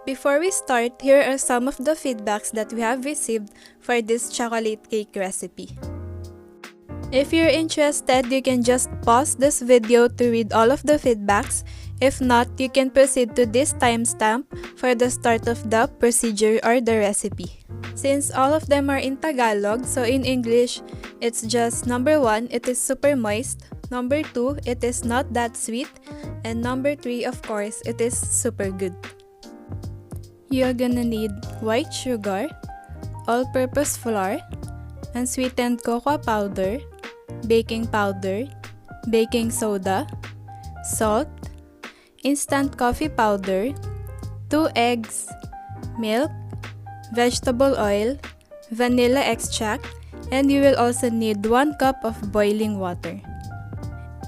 Before we start, here are some of the feedbacks that we have received for this chocolate cake recipe. If you're interested, you can just pause this video to read all of the feedbacks. If not, you can proceed to this timestamp for the start of the procedure or the recipe. Since all of them are in Tagalog, so in English, it's just number 1, it is super moist. Number 2, it is not that sweet. And number 3, of course, it is super good. You're gonna need white sugar, all-purpose flour, unsweetened cocoa powder, baking powder, baking soda, salt, instant coffee powder, 2 eggs, milk, vegetable oil, vanilla extract, and you will also need 1 cup of boiling water.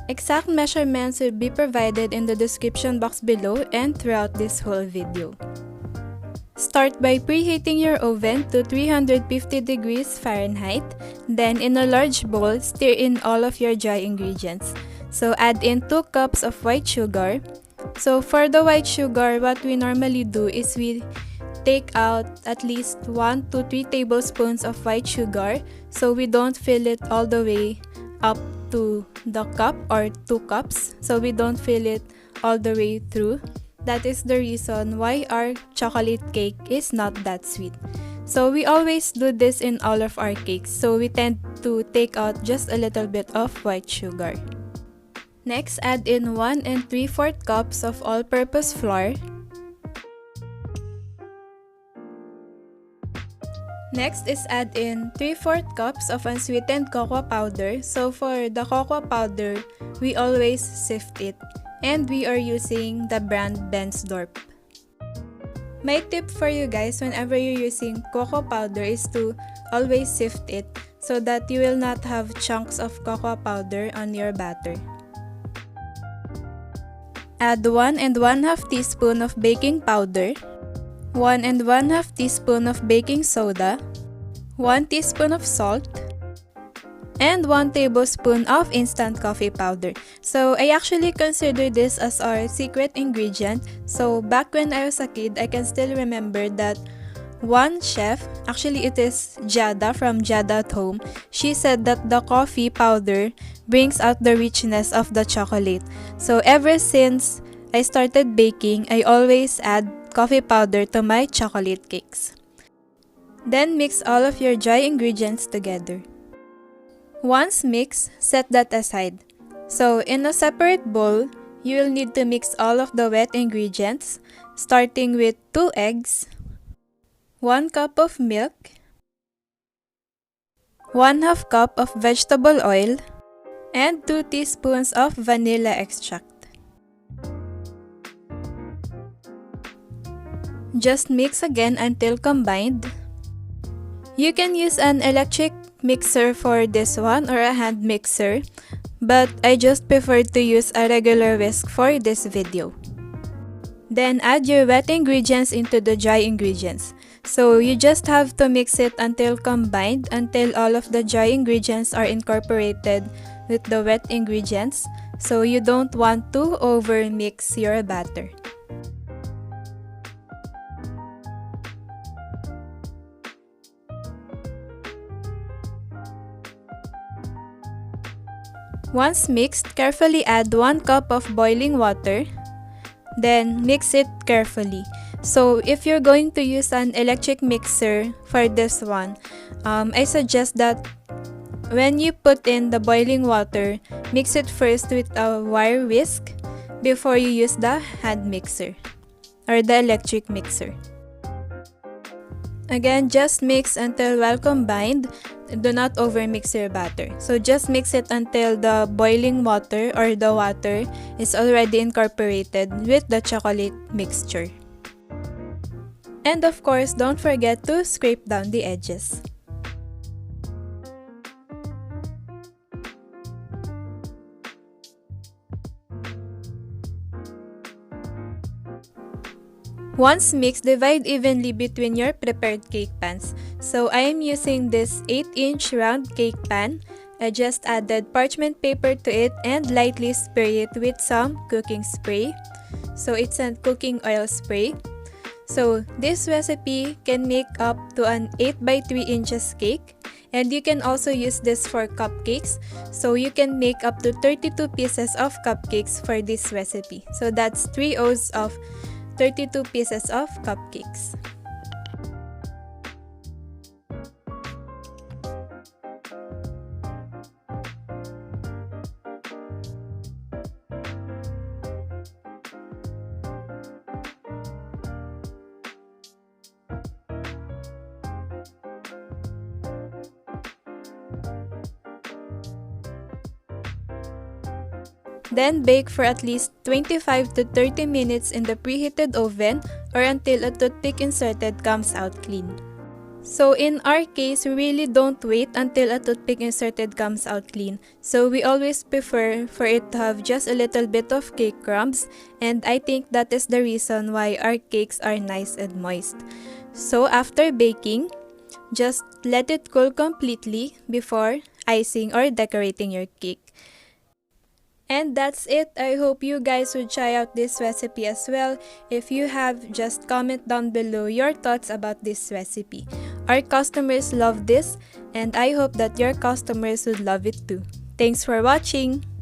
Exact measurements will be provided in the description box below and throughout this whole video. Start by preheating your oven to 350 degrees Fahrenheit. Then in a large bowl, stir in all of your dry ingredients. So add in 2 cups of white sugar. So for the white sugar, what we normally do is we take out at least 1 to 3 tablespoons of white sugar so we don't fill it all the way up to the cup or 2 cups. So we don't fill it all the way through. That is the reason why our chocolate cake is not that sweet. So we always do this in all of our cakes. So we tend to take out just a little bit of white sugar. Next, add in 1 3/4 cups of all-purpose flour. Next is add in 3/4 cups of unsweetened cocoa powder. So for the cocoa powder, we always sift it. And we are using the brand Bensdorp. My tip for you guys whenever you're using cocoa powder is to always sift it so that you will not have chunks of cocoa powder on your batter. Add 1 1/2 teaspoon of baking powder, 1 1/2 teaspoon of baking soda, 1 teaspoon of salt, and 1 tablespoon of instant coffee powder. So I actually consider this as our secret ingredient. So back when I was a kid, I can still remember that one chef, actually it is Jada from Jada at Home, she said that the coffee powder brings out the richness of the chocolate. So ever since I started baking, I always add coffee powder to my chocolate cakes. Then mix all of your dry ingredients together. Once mixed, set that aside. So in a separate bowl, you will need to mix all of the wet ingredients, starting with 2 eggs, 1 cup of milk, 1/2 cup of vegetable oil, and 2 teaspoons of vanilla extract. Just mix again until combined. You can use an electric mixer for this one or a hand mixer, but I just prefer to use a regular whisk for this video. Then add your wet ingredients into the dry ingredients. So you just have to mix it until combined, until all of the dry ingredients are incorporated with the wet ingredients. So you don't want to over mix your batter. Once mixed, carefully add 1 cup of boiling water. Then mix it carefully. So if you're going to use an electric mixer for this one, I suggest that when you put in the boiling water, mix it first with a wire whisk before you use the hand mixer or the electric mixer. Again, just mix until well combined. Do not overmix your batter. So just mix it until the boiling water or the water is already incorporated with the chocolate mixture. And of course, don't forget to scrape down the edges. Once mixed, divide evenly between your prepared cake pans. So I am using this 8-inch round cake pan. I just added parchment paper to it and lightly spray it with some cooking spray. So it's a cooking oil spray. So this recipe can make up to an 8 by 3 inches cake, and you can also use this for cupcakes. So you can make up to 32 pieces of cupcakes for this recipe. So that's 3 O's of 32 pieces of cupcakes. Then bake for at least 25 to 30 minutes in the preheated oven or until a toothpick inserted comes out clean. So in our case, we really don't wait until a toothpick inserted comes out clean. So we always prefer for it to have just a little bit of cake crumbs, and I think that is the reason why our cakes are nice and moist. So after baking, just let it cool completely before icing or decorating your cake. And that's it. I hope you guys would try out this recipe as well. If you have, just comment down below your thoughts about this recipe. Our customers love this, and I hope that your customers would love it too. Thanks for watching!